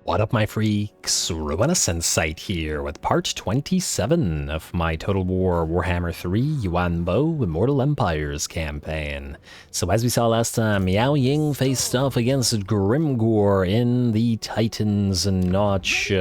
What up, my freaks? RuinusInsight here with part 27 of my Total War Warhammer 3 Yuan Bo Immortal Empires campaign. So as we saw last time, Miao Ying faced off against Grimgor in the Titans Notch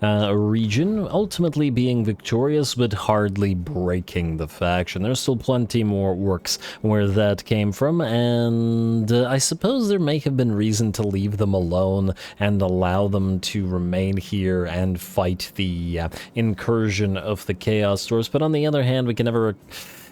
region, ultimately being victorious but hardly breaking the faction. There's still plenty more works where that came from, and I suppose there may have been reason to leave them alone and allow them to remain here and fight the incursion of the Chaos Dwarfs, but on the other hand,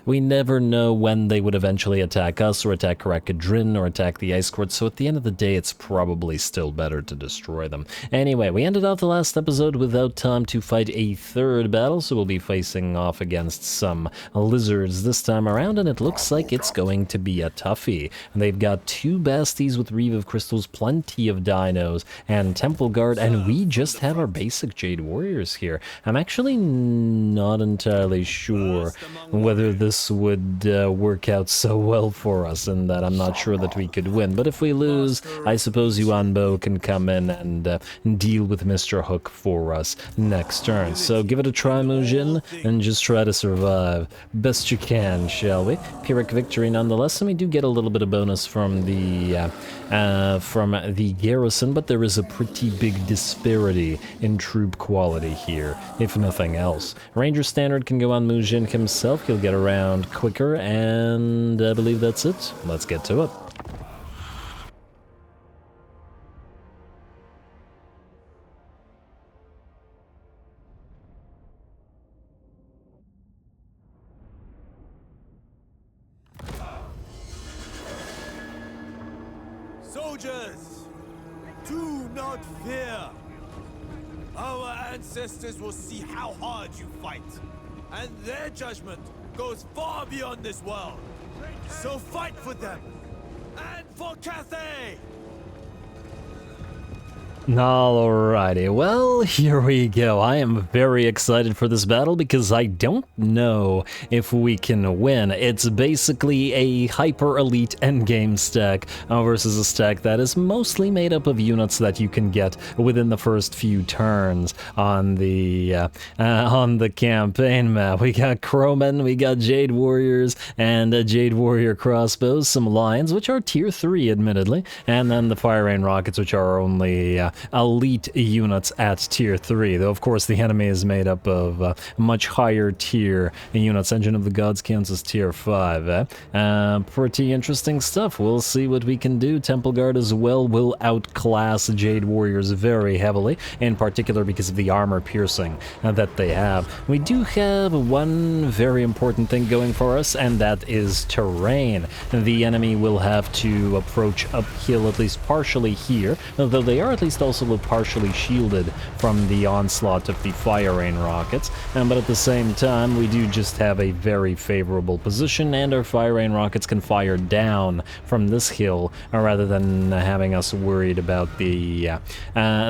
we never know when they would eventually attack us, or attack Karakadrin, or attack the Ice Court, so at the end of the day, it's probably still better to destroy them. Anyway, we ended off the last episode without time to fight a third battle, so we'll be facing off against some lizards this time around, and it looks like it's going to be a toughie. And they've got two Basties with Reeve of Crystals, plenty of dinos, and Temple Guard, and we just have our basic Jade Warriors here. I'm actually not entirely sure whether this would work out so well for us, and that I'm not sure that we could win. But if we lose, I suppose Yuan Bo can come in and deal with Mr. Hook for us next turn. So give it a try, Mujin, and just try to survive best you can, shall we? Pyrrhic victory nonetheless, and we do get a little bit of bonus from the garrison, but there is a pretty big disparity in troop quality here, if nothing else. Ranger Standard can go on Mujin himself. He'll get around quicker, and I believe that's it. Let's get to it. Soldiers, do not fear. Our ancestors will see how hard you fight, and their judgment goes far beyond this world. So fight for them, and for Cathay! Alrighty, well, here we go. I am very excited for this battle because I don't know if we can win. It's basically a hyper-elite endgame stack versus a stack that is mostly made up of units that you can get within the first few turns on the campaign map. We got Crowmen, we got Jade Warriors, and Jade Warrior crossbows, some Lions, which are tier 3 admittedly, and then the Fire Rain Rockets, which are only elite units at tier 3, though of course the enemy is made up of much higher tier units. Engine of the Gods counts as tier 5. Pretty interesting stuff. We'll see what we can do. Temple Guard as well will outclass Jade Warriors very heavily, in particular because of the armor piercing that they have. We do have one very important thing going for us, and that is terrain. The enemy will have to approach uphill at least partially here, though they are at least also partially shielded from the onslaught of the Fire Rain Rockets, but at the same time we do just have a very favorable position, and our Fire Rain Rockets can fire down from this hill rather than having us worried about the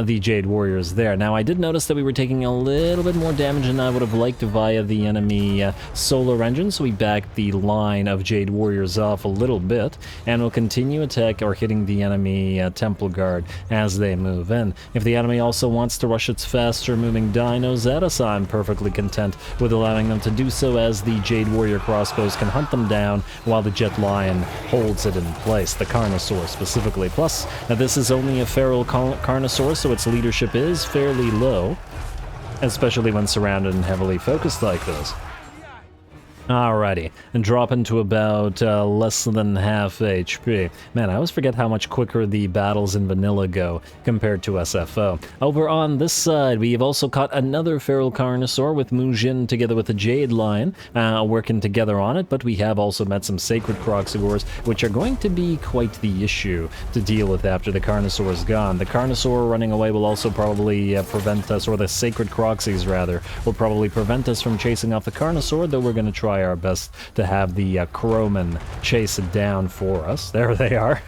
Jade Warriors there. Now I did notice that we were taking a little bit more damage than I would have liked via the enemy solar engine, so we backed the line of Jade Warriors off a little bit, and we'll continue attack or hitting the enemy Temple Guard as they move in. If the enemy also wants to rush its faster moving dinos at us, I'm perfectly content with allowing them to do so, as the Jade Warrior crossbows can hunt them down while the Jet Lion holds it in place, the Carnosaur specifically. Plus, this is only a feral Carnosaur, so its leadership is fairly low, especially when surrounded and heavily focused like this. Alrighty, and drop into about less than half HP. Man, I always forget how much quicker the battles in vanilla go compared to SFO. Over on this side, we have also caught another feral Carnosaur with Mujin together with the Jade Lion working together on it, but we have also met some Sacred Croxigors, which are going to be quite the issue to deal with after the Carnosaur is gone. The Carnosaur running away will also probably prevent us, or the Sacred Croxes rather, will probably prevent us from chasing off the Carnosaur, though we're going to try try our best to have the crowmen chase it down for us. There they are.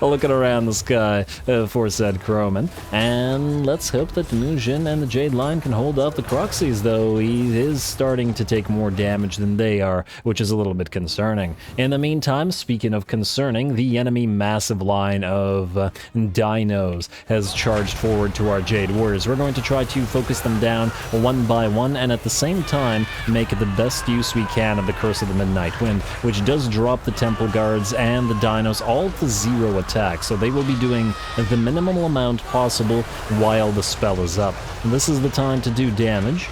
Looking around the sky for said crowmen. And let's hope that Mujin and the Jade Lion can hold off the Croxies, though he is starting to take more damage than they are, which is a little bit concerning. In the meantime, speaking of concerning, the enemy massive line of dinos has charged forward to our Jade Warriors. We're going to try to focus them down one by one, and at the same time make the best use we can of the Curse of the Midnight Wind, which does drop the Temple Guards and the dinos all to 0 attack, so they will be doing the minimal amount possible while the spell is up. And this is the time to do damage.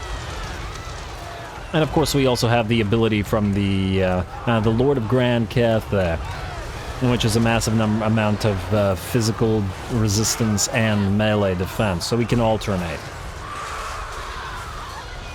And of course we also have the ability from the Lord of Grand Cathay, which is a massive amount of physical resistance and melee defense, so we can alternate.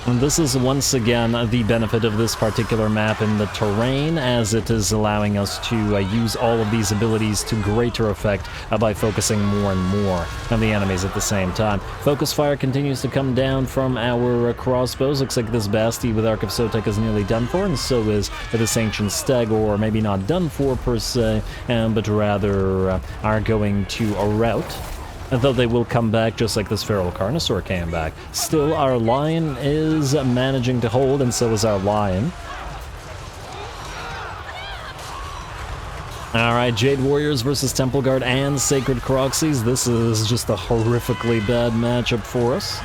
And this is once again the benefit of this particular map in the terrain, as it is allowing us to use all of these abilities to greater effect by focusing more and more on the enemies at the same time. Focus fire continues to come down from our crossbows. Looks like this Basti with Ark of Sotek is nearly done for, and so is this Ancient Stag, or maybe not done for per se, but rather are going to rout. Though they will come back just like this Feral Carnosaur came back. Still, our Lion is managing to hold, and so is our Lion. Alright, Jade Warriors versus Temple Guard and Sacred Croxies. This is just a horrifically bad matchup for us.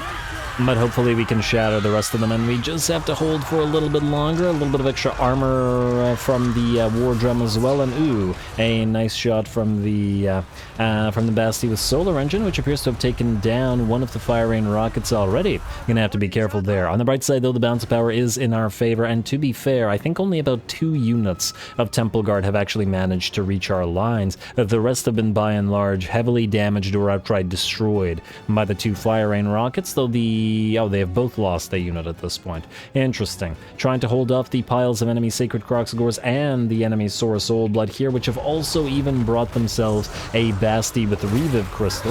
But hopefully we can shatter the rest of them, and we just have to hold for a little bit longer. A little bit of extra armor from the War Drum as well, and ooh, a nice shot from the Basti with Solar Engine, which appears to have taken down one of the Fire Rain rockets already. Gonna have to be careful there. On the bright side, though, the bounce power is in our favor, and to be fair, I think only about 2 units of Temple Guard have actually managed to reach our lines. The rest have been, by and large, heavily damaged or outright destroyed by the 2 Fire Rain rockets, though oh, they have both lost a unit at this point. Interesting. Trying to hold off the piles of enemy Sacred Croxigors and the enemy Saurus Oldblood here, which have also even brought themselves a Basti with the Reviv Crystal.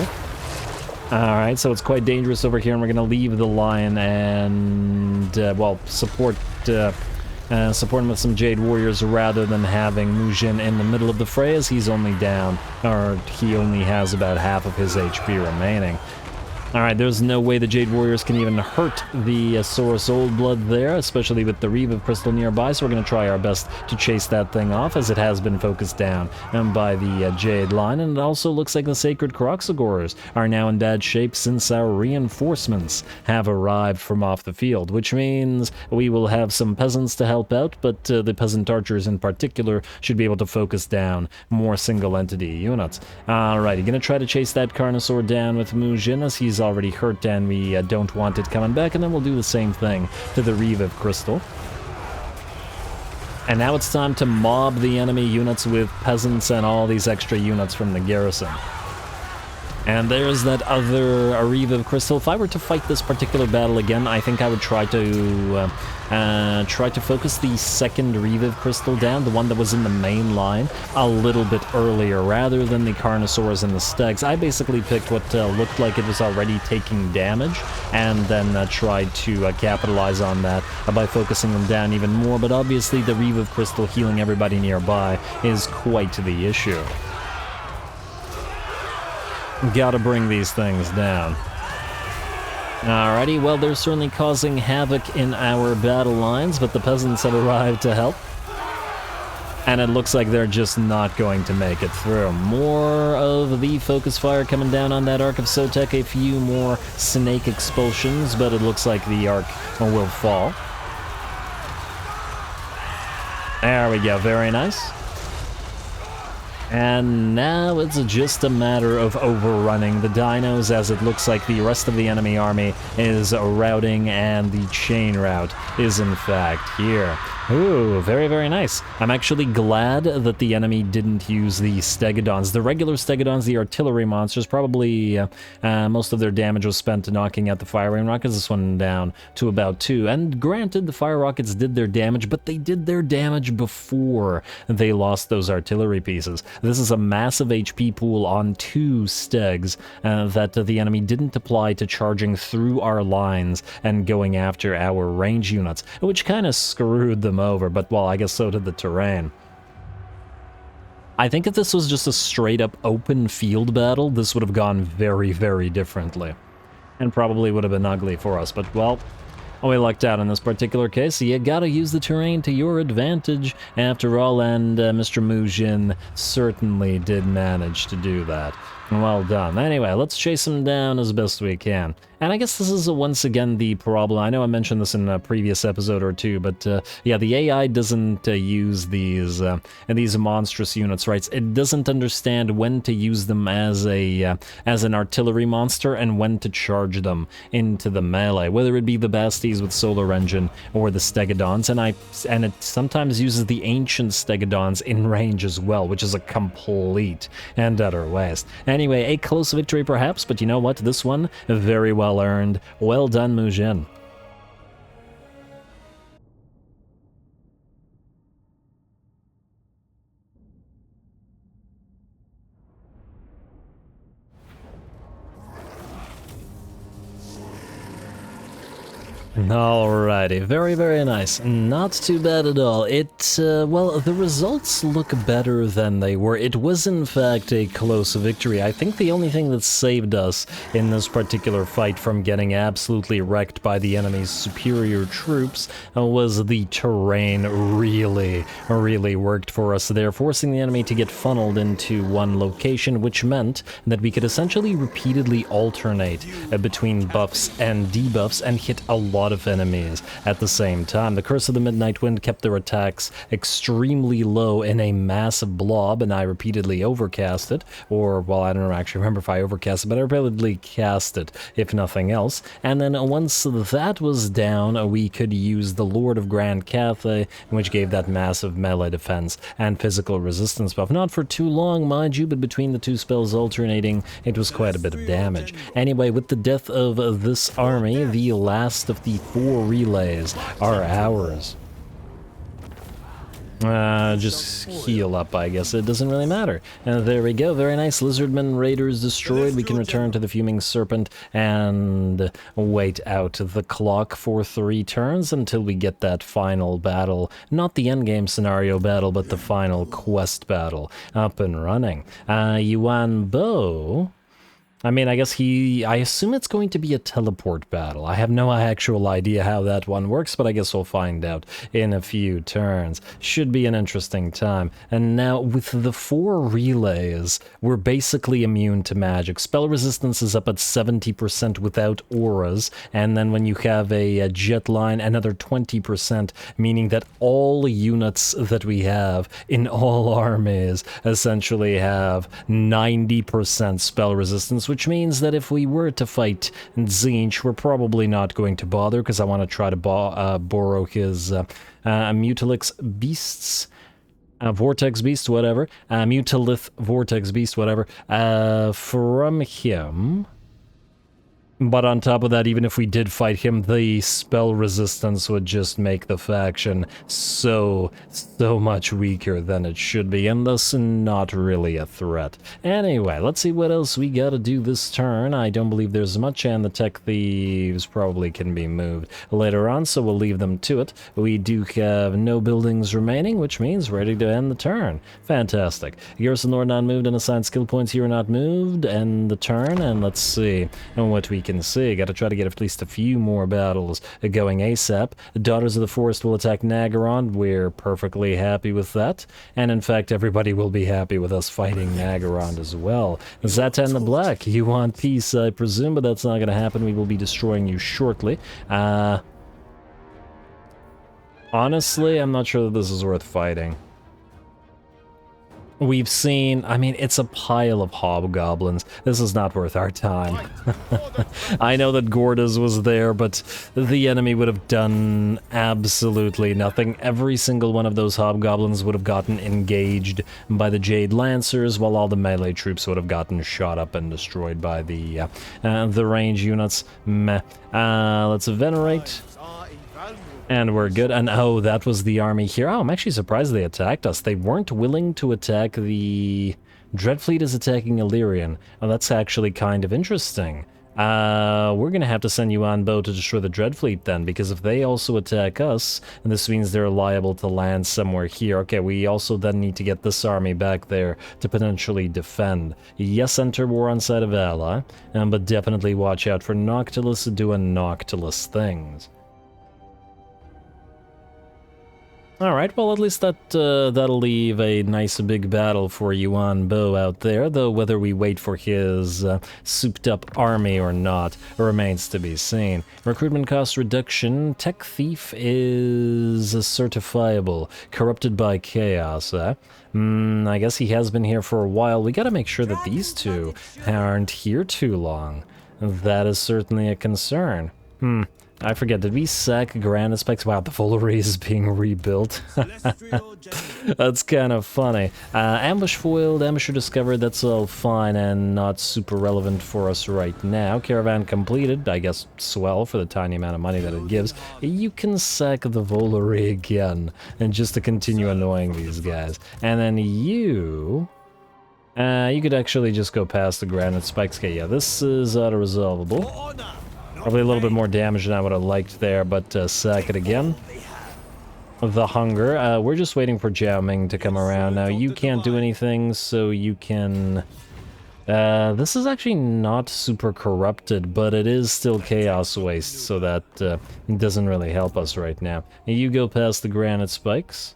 Alright, so it's quite dangerous over here, and we're going to leave the Lion and, well, support him with some Jade Warriors rather than having Mujin in the middle of the fray, as he's only down, or he only has about half of his HP remaining. Alright, there's no way the Jade Warriors can even hurt the Saurus Oldblood there, especially with the Reviv Crystal nearby, so we're going to try our best to chase that thing off, as it has been focused down by the Jade line, and it also looks like the Sacred Croxigors are now in bad shape since our reinforcements have arrived from off the field, which means we will have some peasants to help out, but the peasant archers in particular should be able to focus down more single-entity units. Alrighty, going to try to chase that Carnosaur down with Mujin, as he's already hurt and we don't want it coming back, and then we'll do the same thing to the Reviv Crystal. And now it's time to mob the enemy units with peasants and all these extra units from the garrison. And there's that other Reviv Crystal. If I were to fight this particular battle again, I think I would try to focus the second Reviv Crystal down, the one that was in the main line, a little bit earlier, rather than the Carnosaurs and the Stags. I basically picked what looked like it was already taking damage, and then tried to capitalize on that by focusing them down even more, but obviously the Reviv Crystal healing everybody nearby is quite the issue. Gotta bring these things down. Alrighty, well, they're certainly causing havoc in our battle lines, but the peasants have arrived to help. And it looks like they're just not going to make it through. More of the focus fire coming down on that Ark of Sotek, a few more snake expulsions, but it looks like the Ark will fall. There we go, very nice. And now it's just a matter of overrunning the dinos, as it looks like the rest of the enemy army is routing, and the chain route is in fact here. Ooh, very, very nice. I'm actually glad that the enemy didn't use the Stegodons. The regular Stegodons, the artillery monsters, probably most of their damage was spent to knocking out the Fire Rain rockets. This one down to about 2. And granted, the fire rockets did their damage, but they did their damage before they lost those artillery pieces. This is a massive HP pool on 2 stegs that the enemy didn't apply to charging through our lines and going after our range units, which kind of screwed them over, but well, I guess so did the terrain. I think if this was just a straight-up open field battle, this would have gone very, very differently. And probably would have been ugly for us, but well, we lucked out in this particular case. You gotta use the terrain to your advantage, after all, and Mr. Mujin certainly did manage to do that. Well done. Anyway, let's chase him down as best we can. And I guess this is once again the problem. I know I mentioned this in a previous episode or two, but yeah, the AI doesn't use these monstrous units, right? It doesn't understand when to use them as an artillery monster and when to charge them into the melee, whether it be the Basties with Solar Engine or the Stegodons, and it sometimes uses the ancient Stegodons in range as well, which is a complete and utter waste. Anyway, a close victory perhaps, but you know what? This one, very well earned. Well done, Mujin. Alrighty, very, very nice. Not too bad at all. Well, the results look better than they were. It was, in fact, a close victory. I think the only thing that saved us in this particular fight from getting absolutely wrecked by the enemy's superior troops was the terrain really, really worked for us there, forcing the enemy to get funneled into one location, which meant that we could essentially repeatedly alternate between buffs and debuffs and hit a lot of enemies at the same time. The Curse of the Midnight Wind kept their attacks extremely low in a massive blob, and I repeatedly overcast it, or, well, I don't actually remember if I overcast it, but I repeatedly cast it, if nothing else. And then once that was down, we could use the Lord of Grand Cathay, which gave that massive melee defense and physical resistance buff. Not for too long, mind you, but between the two spells alternating, it was quite a bit of damage. Anyway, with the death of this army, the last of the 4 relays are ours. Just heal up, I guess. It doesn't really matter. And there we go. Very nice. Lizardmen Raiders destroyed. We can return to the Fuming Serpent and wait out the clock for 3 turns until we get that final battle. Not the endgame scenario battle, but the final quest battle up and running. Yuan Bo... I mean, I assume it's going to be a teleport battle. I have no actual idea how that one works, but I guess we'll find out in a few turns. Should be an interesting time. And now, with the 4 relays, we're basically immune to magic. Spell resistance is up at 70% without auras, and then when you have a jet line, another 20%, meaning that all units that we have in all armies essentially have 90% spell resistance, which means that if we were to fight Tzeentch, we're probably not going to bother, because I want to try to borrow his Mutilix Beasts, Vortex Beast, whatever, Mutilith Vortex Beast, whatever, from him. But on top of that, even if we did fight him, the spell resistance would just make the faction so much weaker than it should be, and thus not really a threat. Anyway, let's see what else we gotta do this turn. I don't believe there's much, and the Tech Thieves probably can be moved later on, so we'll leave them to it. We do have no buildings remaining, which means ready to end the turn. Fantastic. Garrison Lord not moved, and assigned skill points here not moved. End the turn, and let's see what we can see. Gotta try to get at least a few more battles going ASAP. The Daughters of the Forest will attack Nagaron. We're perfectly happy with that. And in fact, everybody will be happy with us fighting Nagaron as well. Zatan the Black, you want peace, I presume, but that's not gonna happen. We will be destroying you shortly. Honestly, I'm not sure that this is worth fighting. We've seen, I mean, it's a pile of hobgoblins. This is not worth our time. I know that Gordas was there, but the enemy would have done absolutely nothing. Every single one of those hobgoblins would have gotten engaged by the Jade Lancers, while all the melee troops would have gotten shot up and destroyed by the range units. Meh. Let's venerate. And we're good. And oh, that was the army here. Oh, I'm actually surprised they attacked us. They weren't willing to attack the... Dreadfleet is attacking Illyrian. Oh, that's actually kind of interesting. We're gonna have to send Yuan Bo to destroy the Dreadfleet then, because if they also attack us, and this means they're liable to land somewhere here. Okay, we also then need to get this army back there to potentially defend. Yes, enter war on side of ally, but definitely watch out for Noctilus doing Noctilus things. Alright, well at least that'll leave a nice big battle for Yuan Bo out there, though whether we wait for his souped up army or not remains to be seen. Recruitment cost reduction, Tech Thief is certifiable, corrupted by chaos, I guess he has been here for a while. We gotta make sure that these two aren't here too long. That is certainly a concern. I forget, did we sack Granite Spikes? Wow, the Volary is being rebuilt. That's kind of funny. Ambush foiled, ambusher discovered, that's all fine and not super relevant for us right now. Caravan completed, I guess swell for the tiny amount of money that it gives. You can sack the Volary again, and just to continue annoying these guys. And then you could actually just go past the Granite Spikes. Okay, yeah, this is auto-resolvable. Probably a little bit more damage than I would have liked there, but sack it again. The Hunger. We're just waiting for Jiao Ming to come around. Now, you can't do anything, so you can... this is actually not super corrupted, but it is still Chaos Waste, so that doesn't really help us right now. You go past the Granite Spikes.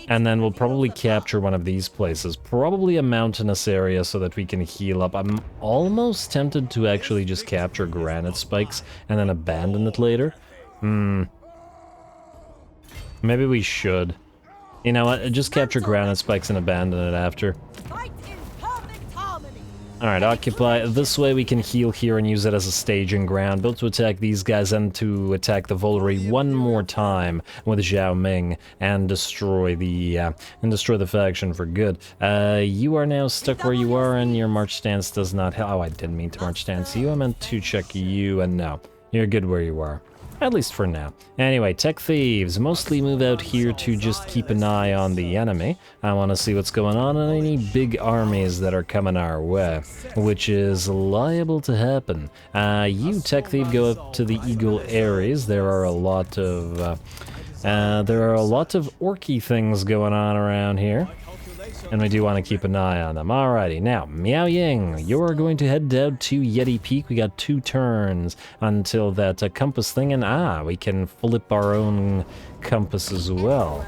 And then we'll probably capture one of these places. Probably a mountainous area so that we can heal up. I'm almost tempted to actually just capture Granite Spikes and then abandon it later. Maybe we should. You know what? Just capture Granite Spikes and abandon it after. Alright, occupy. This way we can heal here and use it as a staging ground, both to attack these guys and to attack the Volary one more time with Jiao Ming and destroy the faction for good. You are now stuck where you are and your march stance does not help. Oh, I didn't mean to march stance you. I meant to check you, and no. You're good where you are. At least for now. Anyway, Tech Thieves mostly move out here to just keep an eye on the enemy. I want to see what's going on and any big armies that are coming our way, which is liable to happen. You, Tech Thief, go up to the Eagle Ares. There are a lot of orky things going on around here. And we do want to keep an eye on them. Alrighty, now, Miao Ying, you're going to head down to Yeti Peak. We got 2 turns until that compass thing, and we can flip our own compass as well.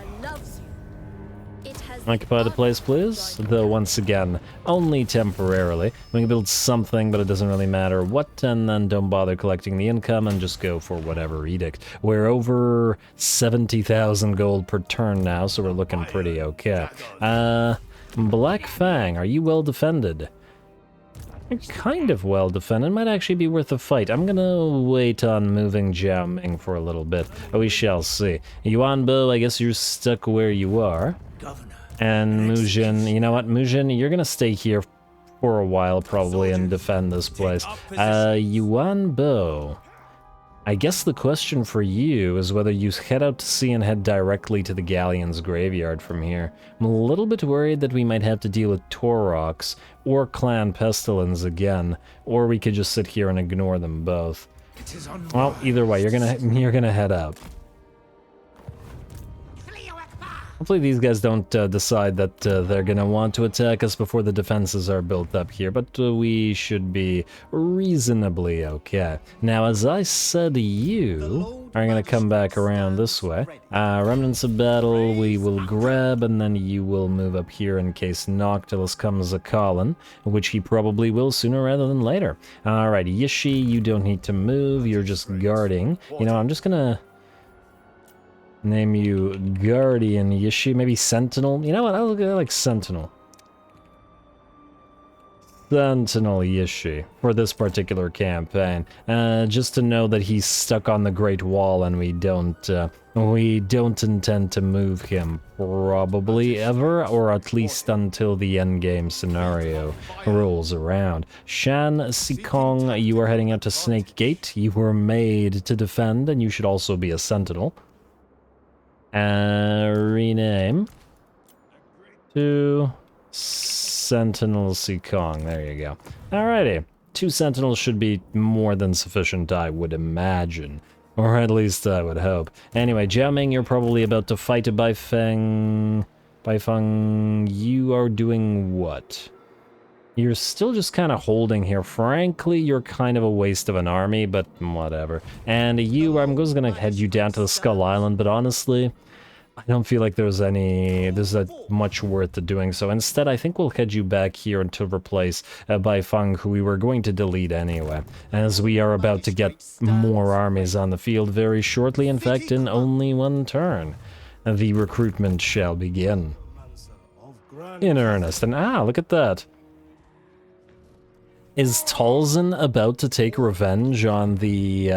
Occupy the place, please. Though, once again, only temporarily. We can build something, but it doesn't really matter what, and then don't bother collecting the income and just go for whatever edict. We're over 70,000 gold per turn now, so we're looking pretty okay. Black Fang, are you well defended? You're kind of well defended. Might actually be worth a fight. I'm gonna wait on moving Jiao Ming for a little bit. We shall see. Yuan Bo, I guess you're stuck where you are. And Mujin, you know what, Mujin, you're gonna stay here for a while probably and defend this place. Yuan Bo, I guess the question for you is whether you head out to sea and head directly to the Galleon's graveyard from here. I'm a little bit worried that we might have to deal with Torox or Clan Pestilence again, or we could just sit here and ignore them both. Well, either way, you're gonna head out. Hopefully these guys don't decide that they're gonna want to attack us before the defenses are built up here, but we should be reasonably okay. Now, as I said, you are gonna come back around this way. Remnants of Battle we will grab, and then you will move up here in case Noctilus comes a-callin', which he probably will sooner rather than later. Alright, Yishi, you don't need to move, you're just guarding. You know, I'm just gonna name you Guardian Yishi, maybe Sentinel. You know what? I like Sentinel. Sentinel Yishi for this particular campaign. Just to know that he's stuck on the Great Wall and we don't intend to move him probably ever, or at least until the endgame scenario rolls around. Shan Sikong, you are heading out to Snake Gate. You were made to defend, and you should also be a sentinel. Rename to Sentinel Sikong. There you go. Alrighty. 2 sentinels should be more than sufficient, I would imagine. Or at least I would hope. Anyway, Jiaming, you're probably about to fight a Baifeng. Baifeng, you are doing what? You're still just kind of holding here. Frankly, you're kind of a waste of an army, but whatever. And you, I'm just gonna head you down to the Skull Island, but honestly, I don't feel like there's that much worth to doing so. Instead, I think we'll head you back here to replace Baifeng, who we were going to delete anyway, as we are about to get more armies on the field very shortly. In fact, in only 1 turn, the recruitment shall begin in earnest. And look at that. Is Talzin about to take revenge on the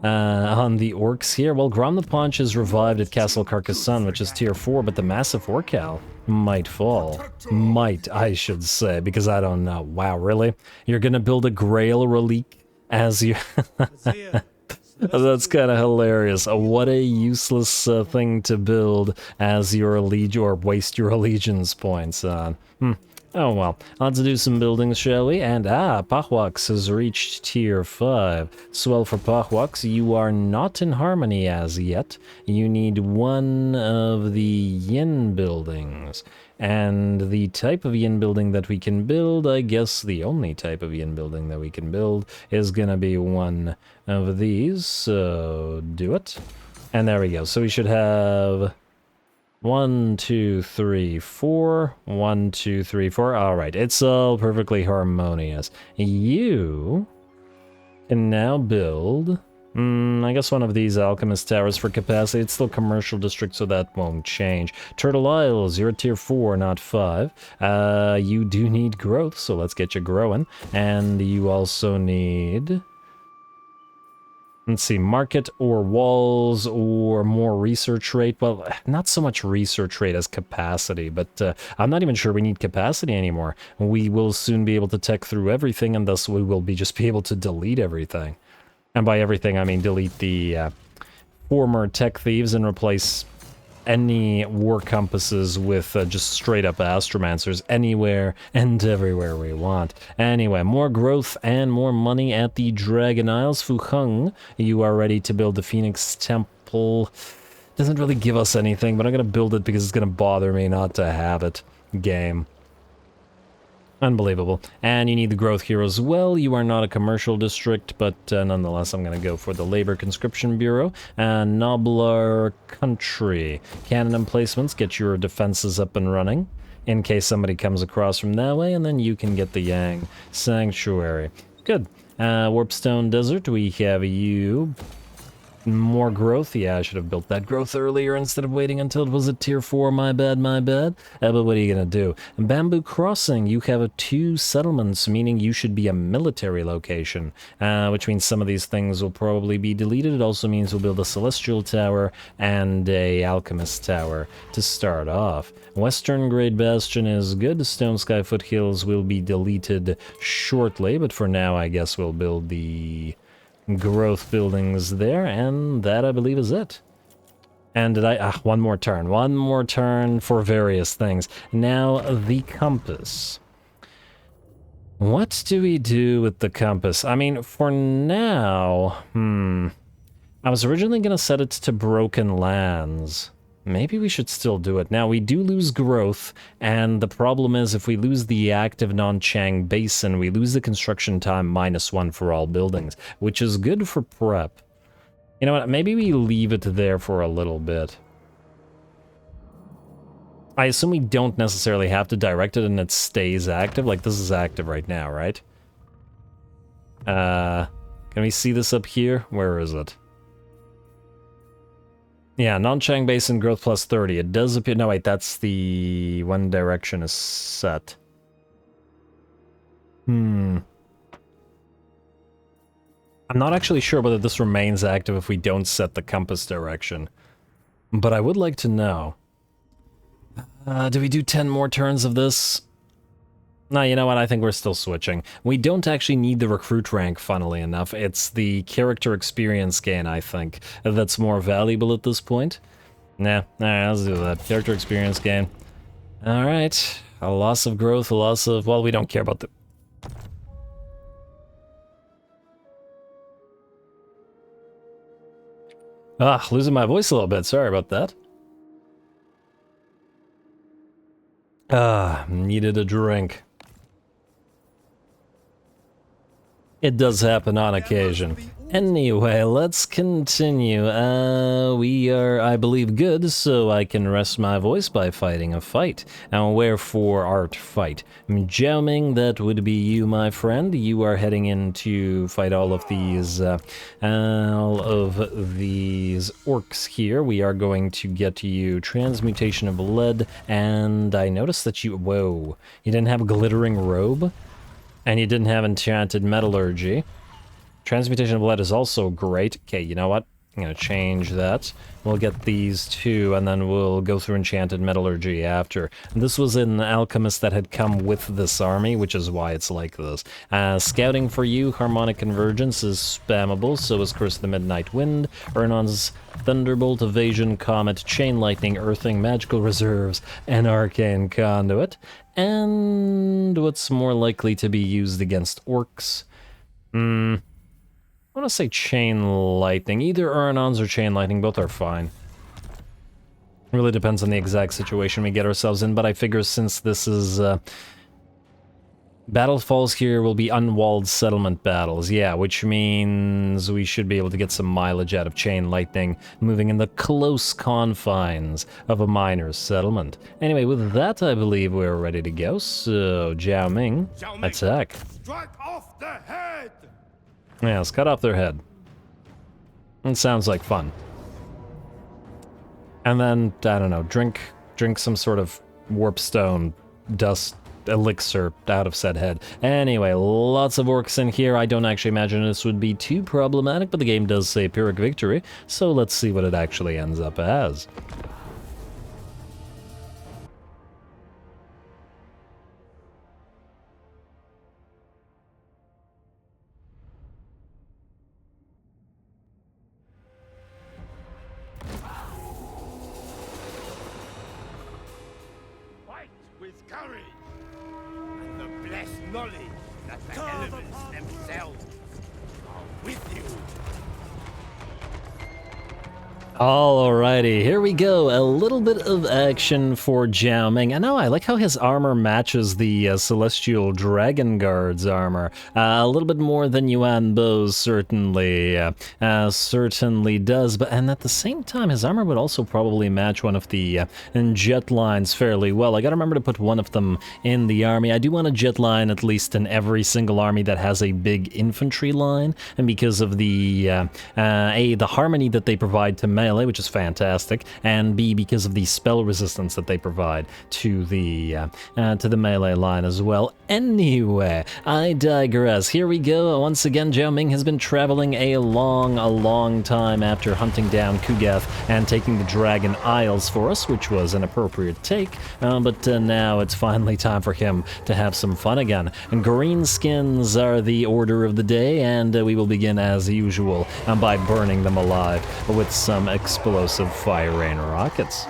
orcs here? Well, Grom the Paunch is revived at Castle Carcassonne, which is tier 4, but the Massive Orcal might fall. Might, I should say, because I don't know. Wow, really? You're gonna build a Grail Relique as you... That's kind of hilarious. What a useless thing to build as your or waste your allegiance points on. Oh well, let's do some buildings, shall we? And Pahwax has reached tier 5. Swell for Pahwax, you are not in harmony as yet. You need 1 of the yin buildings. And the type of yin building that we can build, I guess the only type of yin building that we can build is gonna be 1 of these, so do it. And there we go, so we should have 1, 2, 3, 4. 1, 2, 3, 4. Alright, it's all perfectly harmonious. You can now build... I guess 1 of these alchemist towers for capacity. It's still commercial district, so that won't change. Turtle Isles, you're at tier 4, not 5. You do need growth, so let's get you growing. And you also need... Let's see, market or walls or more research rate. Well, not so much research rate as capacity, but I'm not even sure we need capacity anymore. We will soon be able to tech through everything, and thus we will just be able to delete everything. And by everything, I mean delete the former tech thieves and replace any war compasses with just straight up astromancers anywhere and everywhere we want. Anyway, more growth and more money at the Dragon Isles. Fuheng, you are ready to build the Phoenix Temple. Doesn't really give us anything, but I'm gonna build it because it's gonna bother me not to have it. Game. Unbelievable. And you need the growth here as well. You are not a commercial district, but nonetheless, I'm going to go for the Labor Conscription Bureau. And Noblar Country. Cannon emplacements, get your defenses up and running in case somebody comes across from that way, and then you can get the Yang Sanctuary. Good. Warpstone Desert, we have you. More growth. Yeah, I should have built that growth earlier instead of waiting until it was at tier 4. My bad, my bad. But what are you gonna do? Bamboo Crossing, you have 2 settlements, meaning you should be a military location, which means some of these things will probably be deleted. It also means we'll build a Celestial Tower and a Alchemist Tower to start off. Western Great Bastion is good. Stone Sky Foothills will be deleted shortly, but for now I guess we'll build the growth buildings there, and that I believe is it. And did I... one more turn for various things. Now, the compass. What do we do with the compass? I mean, for now... I was originally going to set it to Broken Lands. Maybe we should still do it. Now, we do lose growth, and the problem is if we lose the active non-Chang Basin, we lose the construction time -1 for all buildings, which is good for prep. You know what, maybe we leave it there for a little bit. I assume we don't necessarily have to direct it and it stays active. Like, this is active right now, right? Can we see this up here? Where is it? Yeah, non-Chang Basin growth plus 30. It does appear... No, wait, that's the one direction is set. I'm not actually sure whether this remains active if we don't set the compass direction, but I would like to know. Do we do 10 more turns of this? No, you know what, I think we're still switching. We don't actually need the recruit rank, funnily enough. It's the character experience gain, I think, that's more valuable at this point. Nah, alright, let's do that. Character experience gain. Alright, a loss of growth, a loss of... well, we don't care about the... losing my voice a little bit, sorry about that. Needed a drink. It does happen on occasion. Anyway, let's continue. We are, I believe, good, so I can rest my voice by fighting a fight. And wherefore art fight? Zhao Ming, that would be you, my friend. You are heading in to fight all of these orcs here. We are going to get you Transmutation of Lead, and I noticed that you, whoa, you didn't have Glittering Robe, and you didn't have Enchanted Metallurgy. Transmutation of Lead is also great. Okay, you know what? I'm gonna change that. We'll get these two, and then we'll go through Enchanted Metallurgy after. And this was an alchemist that had come with this army, which is why it's like this. Scouting for you, Harmonic Convergence is spammable, so is Curse of the Midnight Wind, Ernon's Thunderbolt, Evasion, Comet, Chain Lightning, Earthing, Magical Reserves, and Arcane Conduit. And what's more likely to be used against orcs? I want to say Chain Lightning. Either Urnons or Chain Lightning, both are fine. It really depends on the exact situation we get ourselves in, but I figure since this is... Battle Falls here will be unwalled settlement battles, yeah, which means we should be able to get some mileage out of Chain Lightning, moving in the close confines of a miner's settlement. Anyway, with that, I believe we're ready to go, so Zhao Ming, attack. Strike off the head! Yeah, let's cut off their head. It sounds like fun. And then, I don't know, drink some sort of warpstone dust elixir out of said head. Anyway, lots of orcs in here. I don't actually imagine this would be too problematic, but the game does say Pyrrhic Victory, so let's see what it actually ends up as. Alrighty, here we go. A little bit of action for Zhao Ming. I know, I like how his armor matches the Celestial Dragon Guard's armor. A little bit more than Yuan Bo's certainly does, but and at the same time, his armor would also probably match one of the jet lines fairly well. I gotta remember to put one of them in the army. I do want a jet line at least in every single army that has a big infantry line, and because of the the harmony that they provide to melee, which is fantastic, and B, because of the spell resistance that they provide to the melee line as well. Anyway, I digress. Here we go. Once again, Zhao Ming has been traveling a long time after hunting down Kugath and taking the Dragon Isles for us, which was an appropriate take, but now it's finally time for him to have some fun again. And greenskins are the order of the day, and we will begin as usual by burning them alive with some explosive fire rain rockets.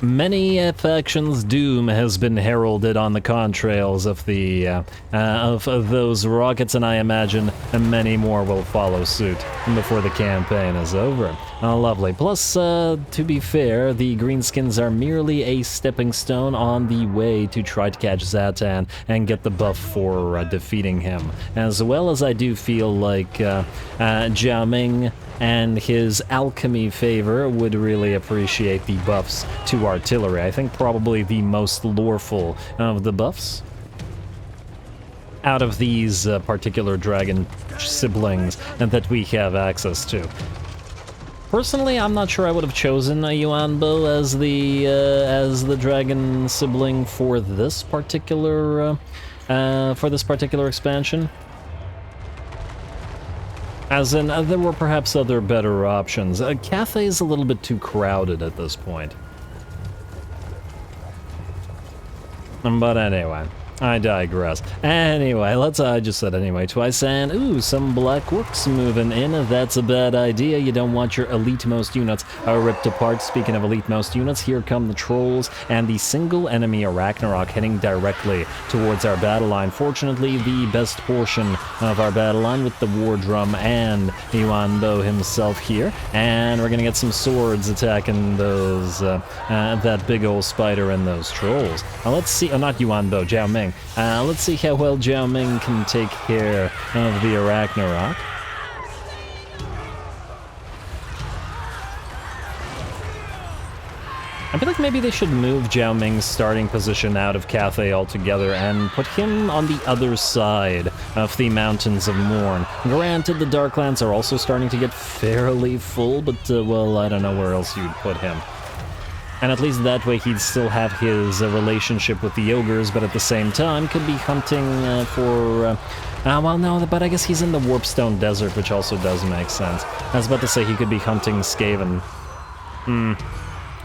Many factions' doom has been heralded on the contrails of the of those rockets, and I imagine many more will follow suit before the campaign is over. Lovely. Plus, to be fair, the greenskins are merely a stepping stone on the way to try to catch Zatan and get the buff for defeating him. As well as I do feel like Zhao Ming and his alchemy favor would really appreciate the buffs to artillery. I think probably the most loreful of the buffs out of these particular dragon siblings that we have access to. Personally, I'm not sure I would have chosen a Yuan Bo as the dragon sibling for this particular expansion. As in, there were perhaps other better options. Cathay is a little bit too crowded at this point. But anyway, I digress. Anyway, I just said anyway twice, and ooh, some black orcs moving in. That's a bad idea. You don't want your elite-most units ripped apart. Speaking of elite-most units, here come the trolls and the single enemy Ragnarok heading directly towards our battle line. Fortunately, the best portion of our battle line with the war drum and Yuan Bo himself here, and we're gonna get some swords attacking those that big old spider and those trolls. Let's see. Oh, not Yuan Bo, Zhao Ming. Let's see how well Zhao Ming can take care of the Ragnarok. I feel like maybe they should move Zhao Ming's starting position out of Cathay altogether and put him on the other side of the Mountains of Morn. Granted, the Darklands are also starting to get fairly full, but, well, I don't know where else you'd put him. And at least that way he'd still have his relationship with the ogres, but at the same time could be hunting well, no, but I guess he's in the Warpstone Desert, which also does make sense. I was about to say he could be hunting Skaven.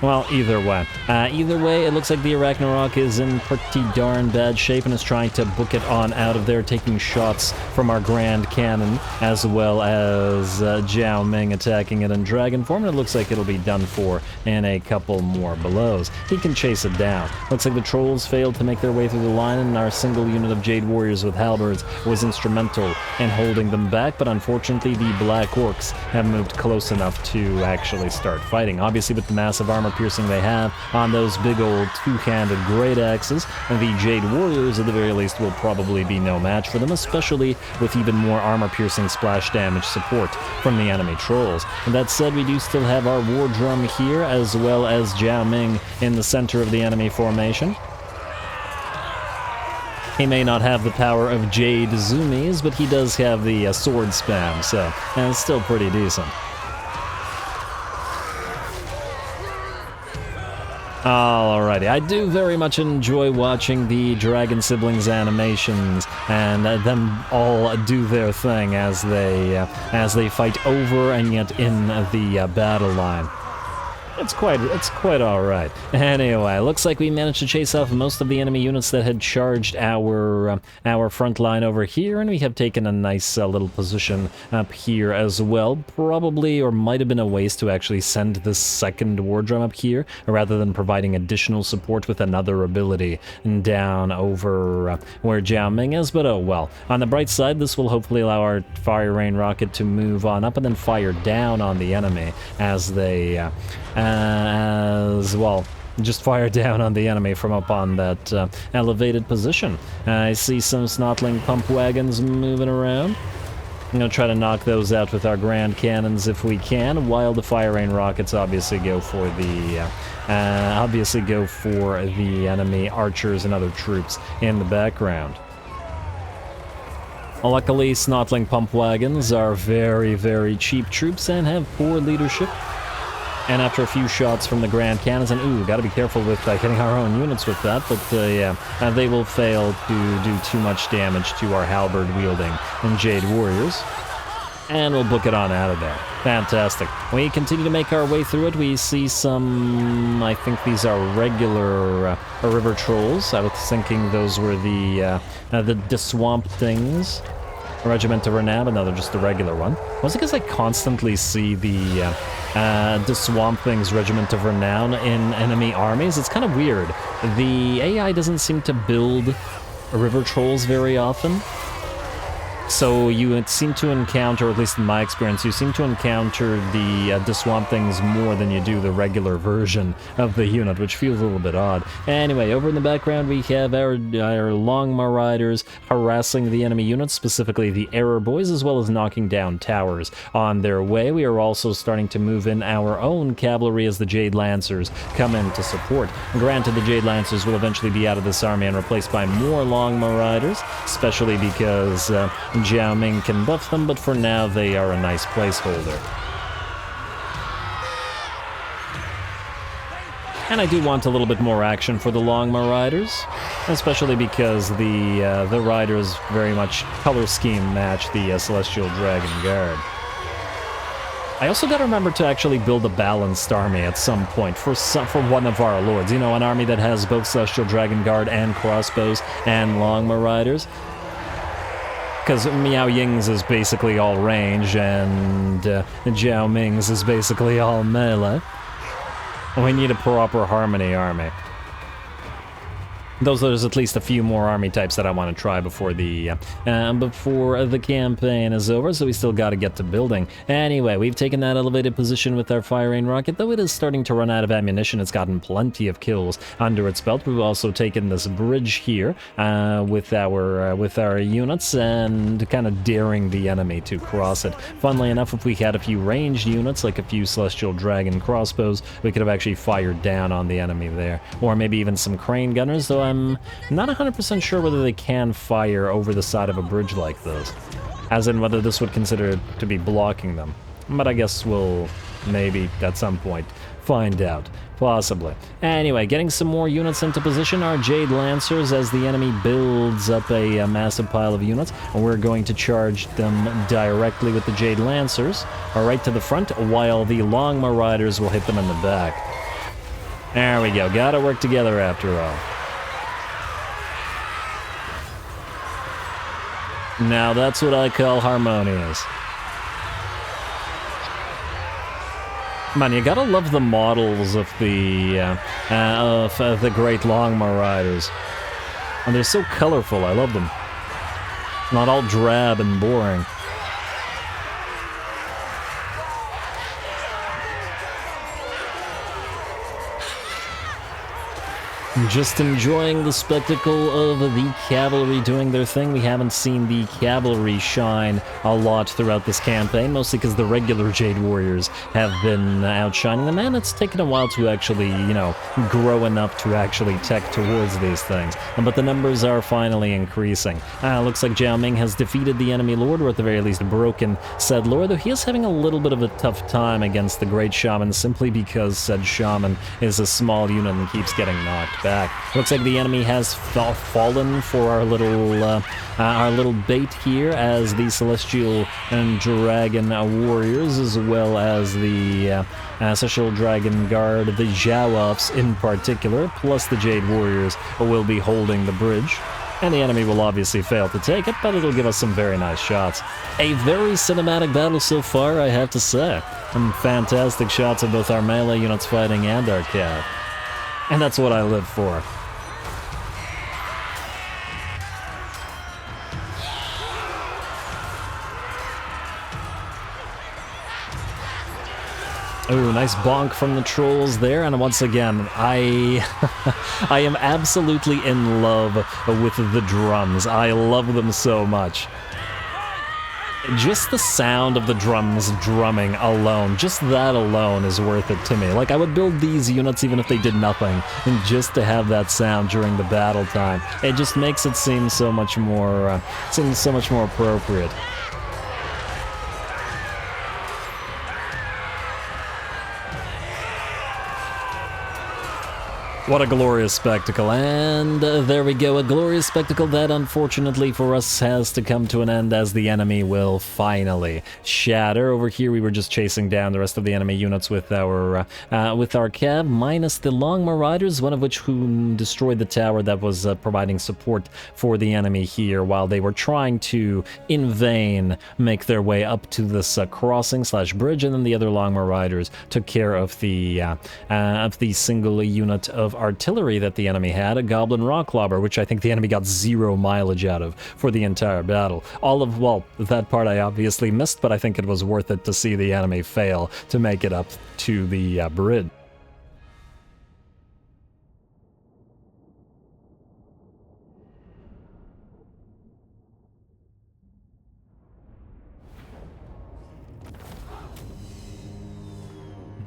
Well, either way. It looks like the Ragnarok is in pretty darn bad shape and is trying to book it on out of there, taking shots from our Grand Cannon, as well as Zhao Ming attacking it in dragon form, and it looks like it'll be done for in a couple more blows. He can chase it down. Looks like the trolls failed to make their way through the line, and our single unit of Jade Warriors with halberds was instrumental in holding them back, but unfortunately the Black Orcs have moved close enough to actually start fighting. Obviously, with the massive armor piercing they have on those big old two-handed great axes, and the Jade Warriors at the very least will probably be no match for them, especially with even more armor-piercing splash damage support from the enemy trolls. And that said, we do still have our war drum here, as well as Zhao Ming in the center of the enemy formation. He may not have the power of Jade Zoomies, but he does have the sword spam, so it's still pretty decent. Alrighty, I do very much enjoy watching the Dragon Siblings animations and them all do their thing as they fight over and yet in the battle line. It's quite alright. Anyway, looks like we managed to chase off most of the enemy units that had charged our front line over here, and we have taken a nice little position up here as well. Probably, or might have been a waste to actually send this second war drum up here, rather than providing additional support with another ability down over where Zhao Ming is, but oh well. On the bright side, this will hopefully allow our Fire Rain rocket to move on up and then fire down on the enemy as they as well, just fire down on the enemy from up on that elevated position. I see some Snotling pump wagons moving around. I'm going to try to knock those out with our Grand Cannons if we can, while the Fire Rain rockets obviously go for the enemy archers and other troops in the background. Luckily, Snotling pump wagons are very, very cheap troops and have poor leadership. And after a few shots from the Grand Cannons, and ooh, gotta be careful with hitting our own units with that, but yeah, they will fail to do too much damage to our halberd-wielding and Jade Warriors. And we'll book it on out of there. Fantastic. We continue to make our way through it. We see some, I think these are regular river trolls. I was thinking those were the swamp things. Regiment of Renown, but no, they're just the regular one. Was it because I constantly see the Swamp Thing's Regiment of Renown in enemy armies? It's kind of weird. The AI doesn't seem to build river trolls very often. So you seem to encounter, at least in my experience, you seem to encounter the Swamp Things more than you do the regular version of the unit, which feels a little bit odd. Anyway, over in the background we have our Longma Riders harassing the enemy units, specifically the Error Boys, as well as knocking down towers on their way. We are also starting to move in our own cavalry as the Jade Lancers come in to support. Granted, the Jade Lancers will eventually be out of this army and replaced by more Longma Riders, especially because Zhao Ming can buff them, but for now they are a nice placeholder. And I do want a little bit more action for the Longma Riders, especially because the riders very much color scheme match the Celestial Dragon Guard. I also gotta remember to actually build a balanced army at some point for one of our lords. You know, an army that has both Celestial Dragon Guard and crossbows and Longma Riders. Because Miao Ying's is basically all range, and Jiao Ming's is basically all melee. We need a proper harmony army. There's at least a few more army types that I want to try before the campaign is over, so we still got to get to building. Anyway, we've taken that elevated position with our fire rain rocket, though it is starting to run out of ammunition. It's gotten plenty of kills under its belt. We've also taken this bridge here with our units and kind of daring the enemy to cross it. Funnily enough, if we had a few ranged units, like a few Celestial Dragon crossbows, we could have actually fired down on the enemy there, or maybe even some crane gunners, though I'm not 100% sure whether they can fire over the side of a bridge like this. As in whether this would consider to be blocking them. But I guess we'll maybe at some point find out. Possibly. Anyway, getting some more units into position. Our Jade Lancers as the enemy builds up a massive pile of units. And we're going to charge them directly with the Jade Lancers. Right to the front, while the Longma Riders will hit them in the back. There we go. Gotta work together after all. Now that's what I call harmonious. Man, you gotta love the models of the great Longma Riders. And they're so colorful, I love them. Not all drab and boring. Just enjoying the spectacle of the cavalry doing their thing. We haven't seen the cavalry shine a lot throughout this campaign, mostly because the regular Jade Warriors have been outshining them, and it's taken a while to actually, you know, grow enough to actually tech towards these things. But the numbers are finally increasing. Looks like Jiao Ming has defeated the enemy lord, or at the very least broken said lord, though he is having a little bit of a tough time against the great shaman simply because said shaman is a small unit and keeps getting knocked back. Looks like the enemy has fallen for our little bait here, as the Celestial and Dragon Warriors, as well as the Celestial Dragon Guard, the Zhaops in particular, plus the Jade Warriors will be holding the bridge. And the enemy will obviously fail to take it, but it'll give us some very nice shots. A very cinematic battle so far, I have to say. Some fantastic shots of both our melee units fighting and our cav. And that's what I live for. Oh, nice bonk from the trolls there, and once again, I am absolutely in love with the drums. I love them so much. Just the sound of the drums drumming alone, just that alone is worth it to me. Like, I would build these units even if they did nothing, and just to have that sound during the battle time, it just makes it seem so much more appropriate. What a glorious spectacle, and there we go, a glorious spectacle that unfortunately for us has to come to an end, as the enemy will finally shatter. Over here we were just chasing down the rest of the enemy units with our cav, minus the Longma Riders, one of which who destroyed the tower that was providing support for the enemy here, while they were trying to, in vain, make their way up to this crossing/bridge, and then the other Longma Riders took care of the single unit of artillery that the enemy had, a Goblin Rocklobber, which I think the enemy got 0 mileage out of for the entire battle. Well, that part I obviously missed, but I think it was worth it to see the enemy fail to make it up to the bridge.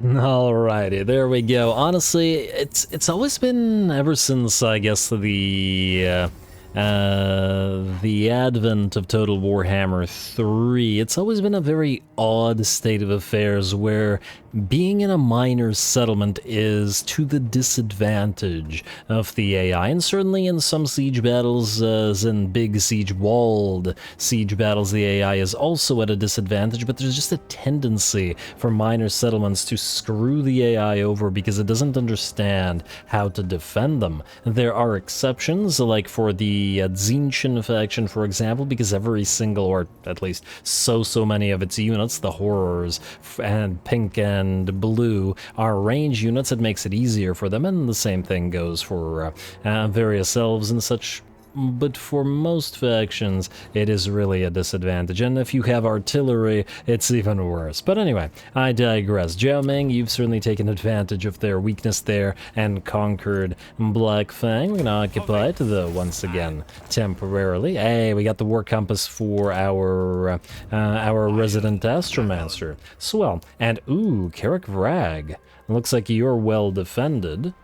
Alrighty, there we go. Honestly, it's always been, ever since, I guess, the the advent of Total Warhammer 3, it's always been a very odd state of affairs where being in a minor settlement is to the disadvantage of the AI, and certainly in some siege battles, as in big walled siege battles, the AI is also at a disadvantage, but there's just a tendency for minor settlements to screw the AI over because it doesn't understand how to defend them. There are exceptions, like for the Tzeentchen faction, for example, because every single, or at least so many of its units, the Horrors and Pink and Blue, are range units. It makes it easier for them, and the same thing goes for various elves and such. But for most factions, it is really a disadvantage, and if you have artillery, it's even worse. But anyway, I digress. Jiao Ming, you've certainly taken advantage of their weakness there and conquered Black Fang. We're gonna occupy it, though, once again, temporarily. Hey, we got the War Compass for our resident Astromancer. Swell. And, ooh, Carrick Vrag. Looks like you're well defended.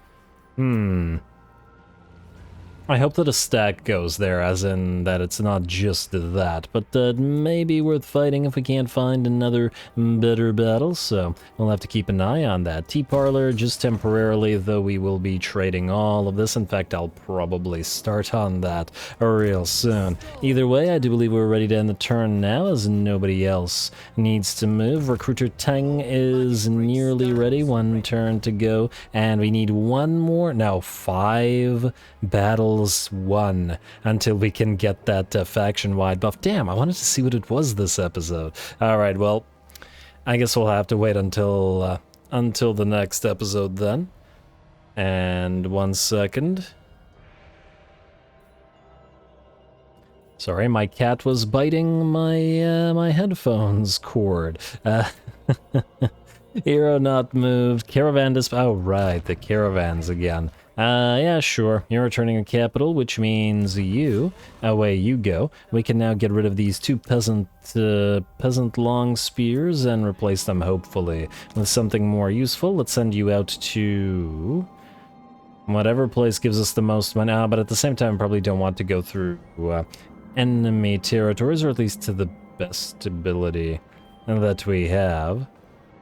I hope that a stack goes there, as in that it's not just that, but that may be worth fighting if we can't find another better battle, so we'll have to keep an eye on that. T-Parlor, just temporarily, though we will be trading all of this. In fact, I'll probably start on that real soon. Either way, I do believe we're ready to end the turn now, as nobody else needs to move. Recruiter Teng is nearly ready, 1 turn to go, and we need 5 battles won until we can get that faction-wide buff. Damn, I wanted to see what it was this episode. Alright, well, I guess we'll have to wait until the next episode then. And 1 second. Sorry, my cat was biting my headphones cord. Hero not moved. Caravan oh right, the caravans again. Yeah, sure. You're returning a capital, which means away you go. We can now get rid of these 2 peasant long spears and replace them, hopefully, with something more useful. Let's send you out to whatever place gives us the most money. But at the same time, probably don't want to go through enemy territories, or at least to the best ability that we have.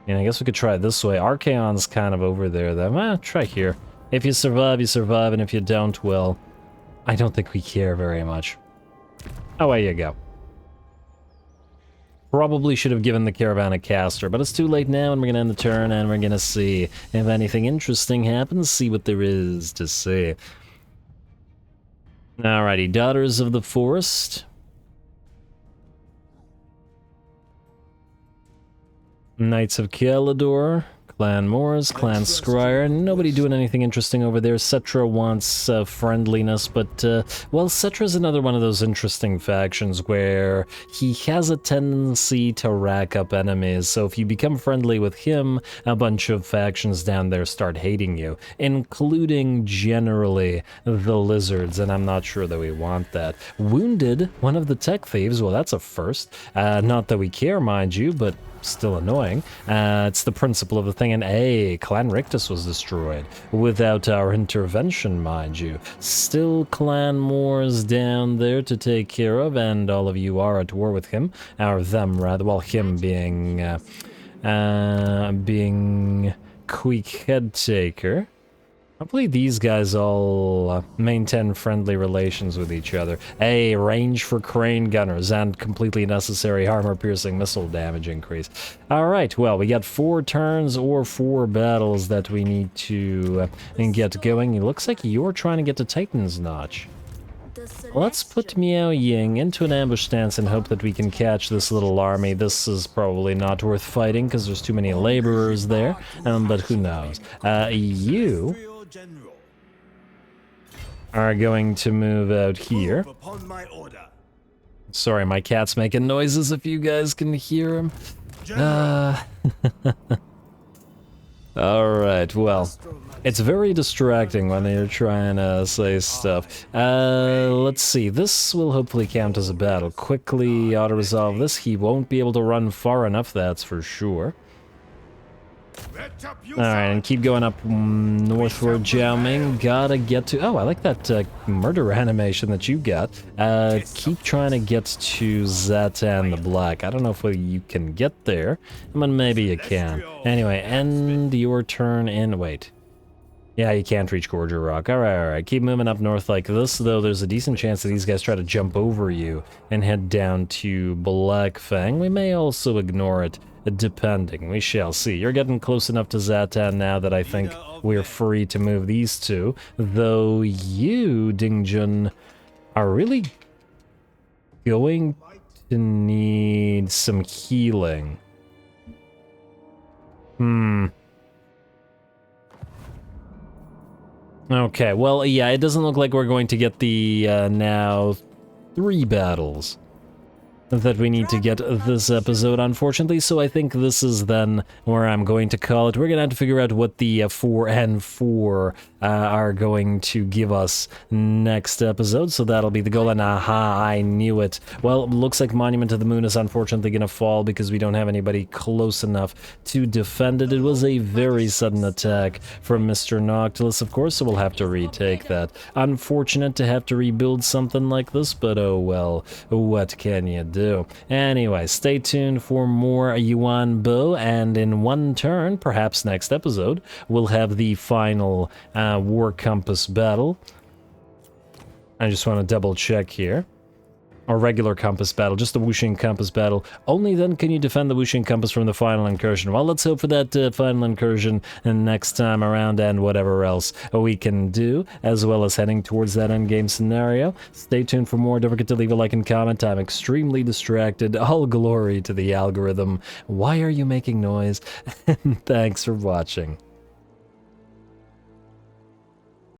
And I guess we could try it this way. Archaon's kind of over there, though. Try here. If you survive, you survive, and if you don't, well, I don't think we care very much. Away you go. Probably should have given the caravan a caster, but it's too late now, and we're gonna end the turn, and we're gonna see if anything interesting happens, see what there is to see. Alrighty, Daughters of the Forest. Knights of Calador. Clan Moors, Clan Scryer, nobody doing anything interesting over there. Cetra wants friendliness, but, well, Cetra's another one of those interesting factions where he has a tendency to rack up enemies, so if you become friendly with him, a bunch of factions down there start hating you, including, generally, the Lizards, and I'm not sure that we want that. Wounded, one of the tech thieves, well, that's a first. Not that we care, mind you, but still annoying. It's the principle of the thing, and Clan Rictus was destroyed without our intervention, mind you. Still Clan Moors down there to take care of, and all of you are at war with him, or them rather, well, him being Queek Headtaker. Hopefully these guys all maintain friendly relations with each other. Range for crane gunners and completely necessary armor-piercing missile damage increase. Alright, well, we got 4 turns or 4 battles that we need to get going. It looks like you're trying to get to Titan's Notch. Let's put Miao Ying into an ambush stance and hope that we can catch this little army. This is probably not worth fighting because there's too many laborers there, but who knows. You are going to move out here. Sorry, my cat's making noises if you guys can hear him. Alright, well, it's very distracting when you're trying to say stuff. Let's see, this will hopefully count as a battle. Quickly auto-resolve this. He won't be able to run far enough, that's for sure. Alright, and keep going up northward, Jiao Ming. Gotta get to... Oh, I like that murder animation that you got. Keep trying to get to Zatan the Black. I don't know if you can get there, but maybe you can. Anyway, end your turn in... Wait. Yeah, you can't reach Gorger Rock. Alright. Keep moving up north like this, though there's a decent chance that these guys try to jump over you and head down to Black Fang. We may also ignore it, depending. We shall see. You're getting close enough to Zatan now that I think we're free to move these two. Though you, Dingjun, are really going to need some healing. Okay, well, yeah, it doesn't look like we're going to get the, now 3 battles that we need to get this episode, unfortunately, so I think this is then where I'm going to call it. We're gonna have to figure out what the 4 and 4 are going to give us next episode, so that'll be the goal, and aha, I knew it. Well, looks like Monument to the Moon is unfortunately gonna fall because we don't have anybody close enough to defend it. It was a very sudden attack from Mr. Noctilus, of course, so we'll have to retake that. Unfortunate to have to rebuild something like this, but oh well, what can you do? Anyway, stay tuned for more Yuan Bo, and in one turn, perhaps next episode, we'll have the final War Compass battle. I just want to double check here. Or regular compass battle, just the Wuxing compass battle. Only then can you defend the Wuxing compass from the final incursion. Well, let's hope for that final incursion next time around, and whatever else we can do, as well as heading towards that endgame scenario. Stay tuned for more. Don't forget to leave a like and comment. I'm extremely distracted. All glory to the algorithm. Why are you making noise? And thanks for watching.